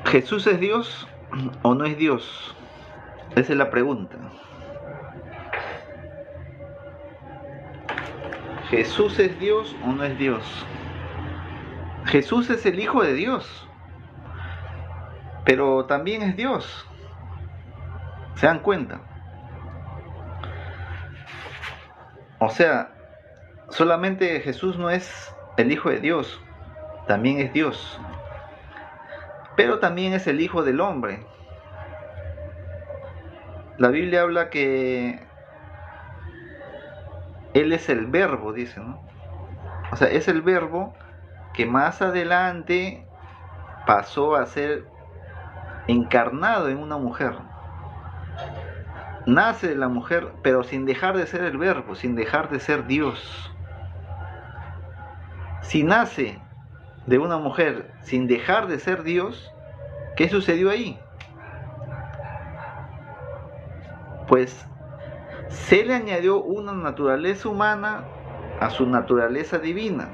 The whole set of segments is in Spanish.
¿Jesús es Dios o no es Dios? Esa es la pregunta. ¿Jesús es Dios o no es Dios? Jesús es el Hijo de Dios, pero también es Dios. ¿Se dan cuenta? O sea, solamente Jesús no es el Hijo de Dios, también es Dios, pero también es el Hijo del Hombre. La Biblia habla que Él es el Verbo, dice, ¿no? O sea, es el Verbo que más adelante pasó a ser encarnado en una mujer. Nace de la mujer, pero sin dejar de ser el Verbo, sin dejar de ser Dios. Si nace de una mujer sin dejar de ser Dios, ¿qué sucedió ahí? Pues se le añadió una naturaleza humana a su naturaleza divina,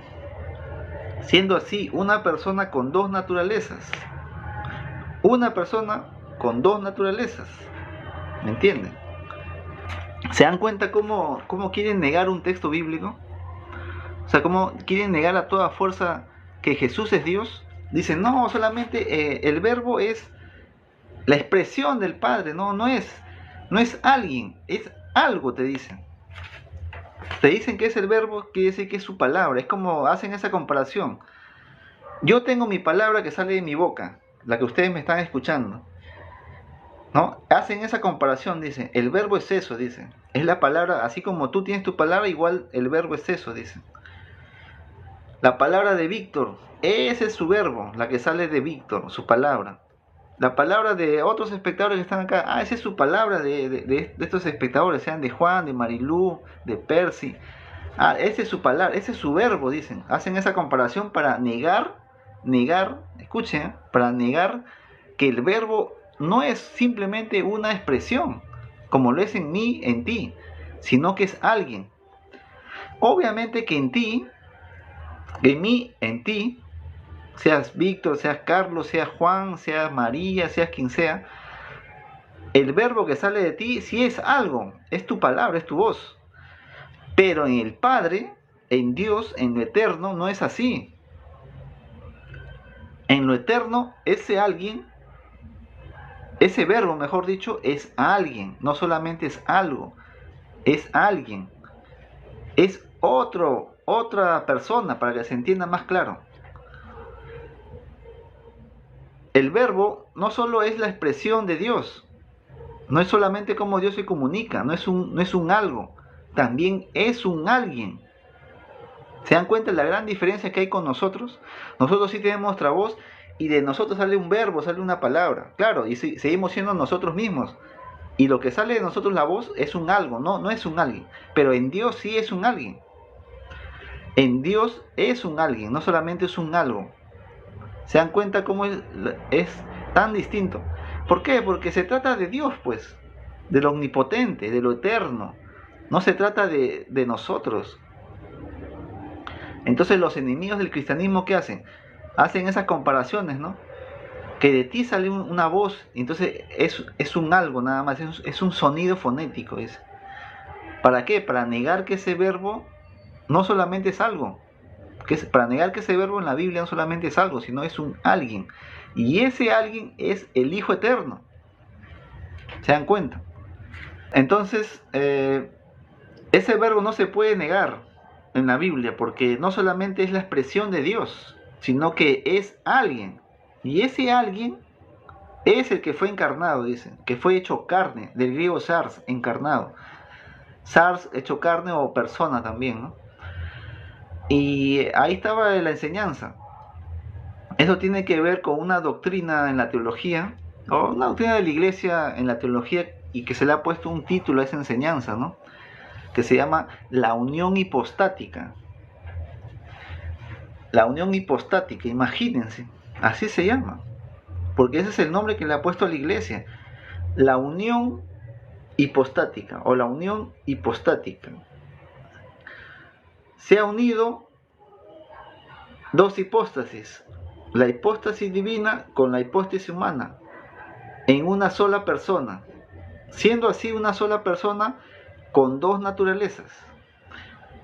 siendo así una persona con dos naturalezas. Una persona con dos naturalezas. ¿Me entienden? ¿Se dan cuenta cómo quieren negar un texto bíblico? O sea, cómo quieren negar a toda fuerza que Jesús es Dios. Dicen, no, solamente el verbo es la expresión del Padre, no es alguien, es algo, te dicen. Te dicen que es el verbo, quiere decir que es su palabra. Es como hacen esa comparación. Yo tengo mi palabra que sale de mi boca, la que ustedes me están escuchando, ¿no? Hacen esa comparación, dicen, el verbo es eso, dicen. Es la palabra, así como tú tienes tu palabra, igual el verbo es eso, dicen. La palabra de Víctor, ese es su verbo, la que sale de Víctor, su palabra. La palabra de otros espectadores que están acá, esa es su palabra de estos espectadores, sean de Juan, de Marilú, de Percy. Esa es su palabra, ese es su verbo, dicen. Hacen esa comparación para negar, escuchen, para negar que el verbo no es simplemente una expresión, como lo es en mí, en ti, sino que es alguien. Obviamente que en ti, en mí, en ti, seas Víctor, seas Carlos, seas Juan, seas María, seas quien sea, el verbo que sale de ti sí es algo, es tu palabra, es tu voz. Pero en el Padre, en Dios, en lo eterno, no es así. En lo eterno, ese alguien, ese verbo, mejor dicho, es alguien, no solamente es algo, es alguien, es otra persona, para que se entienda más claro. El verbo no solo es la expresión de Dios, no es solamente cómo Dios se comunica, no es un algo, también es un alguien. ¿Se dan cuenta de la gran diferencia que hay con nosotros? Nosotros sí tenemos nuestra voz y de nosotros sale un verbo, sale una palabra, claro, y seguimos siendo nosotros mismos. Y lo que sale de nosotros la voz es un algo, no es un alguien, pero en Dios sí es un alguien. En Dios es un alguien, no solamente es un algo. ¿Se dan cuenta cómo es tan distinto? ¿Por qué? Porque se trata de Dios, pues, de lo omnipotente, de lo eterno. No se trata de nosotros. Entonces los enemigos del cristianismo, ¿qué hacen? Hacen esas comparaciones, ¿no? Que de ti sale una voz, y entonces es un algo nada más, es un sonido fonético. ¿Para qué? Para negar que ese verbo no solamente es algo, para negar que ese verbo en la Biblia no solamente es algo, sino es un alguien. Y ese alguien es el Hijo Eterno. ¿Se dan cuenta? Entonces, ese verbo no se puede negar en la Biblia, porque no solamente es la expresión de Dios, sino que es alguien. Y ese alguien es el que fue encarnado, dicen, que fue hecho carne, del griego sars, encarnado. Sars, hecho carne, o persona también, ¿no? Y ahí estaba la enseñanza. Eso tiene que ver con una doctrina en la teología, o una doctrina de la iglesia en la teología, y que se le ha puesto un título a esa enseñanza, ¿no? Que se llama la unión hipostática. La unión hipostática, imagínense, así se llama, porque ese es el nombre que le ha puesto a la iglesia. La unión hipostática o la unión hipostática. Se ha unido dos hipóstasis, la hipóstasis divina con la hipóstasis humana en una sola persona, siendo así una sola persona con dos naturalezas.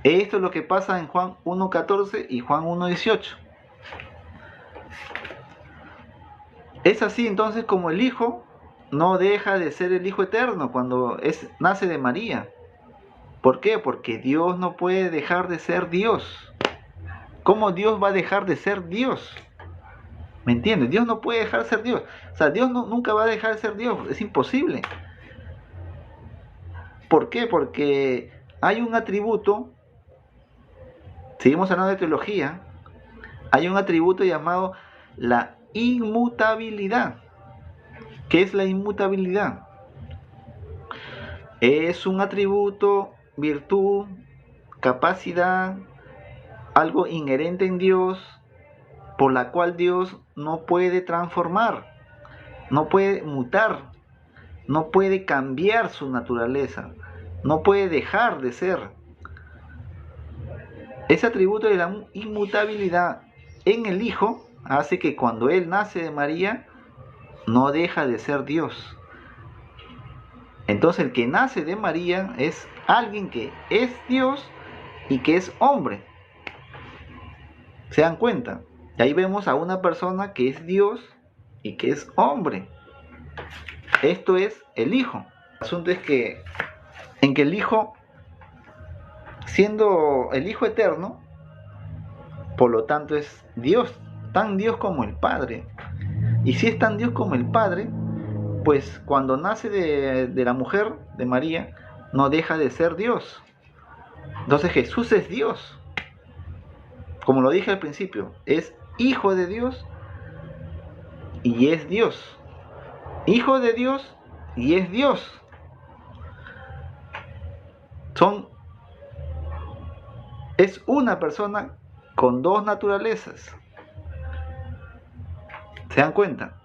Esto es lo que pasa en Juan 1.14 y Juan 1.18. Es así entonces como el Hijo no deja de ser el Hijo eterno cuando nace de María. ¿Por qué? Porque Dios no puede dejar de ser Dios. ¿Cómo Dios va a dejar de ser Dios? ¿Me entiendes? Dios no puede dejar de ser Dios. O sea, Dios nunca va a dejar de ser Dios. Es imposible. ¿Por qué? Porque hay un atributo, seguimos hablando de teología, hay un atributo llamado la inmutabilidad. ¿Qué es la inmutabilidad? Es un atributo, virtud, capacidad, algo inherente en Dios, por la cual Dios no puede transformar, no puede mutar, no puede cambiar su naturaleza, no puede dejar de ser. Ese atributo de la inmutabilidad en el Hijo hace que cuando Él nace de María, no deja de ser Dios. Entonces el que nace de María es alguien que es Dios y que es hombre. ¿Se dan cuenta? Y ahí vemos a una persona que es Dios y que es hombre. Esto es el Hijo. El asunto es que el Hijo, siendo el Hijo eterno, por lo tanto es Dios, tan Dios como el Padre. Y si es tan Dios como el Padre, pues cuando nace de la mujer, de María, no deja de ser Dios. Entonces Jesús es Dios. Como lo dije al principio, es Hijo de Dios y es Dios. Hijo de Dios y es Dios. Es una persona con dos naturalezas. ¿Se dan cuenta?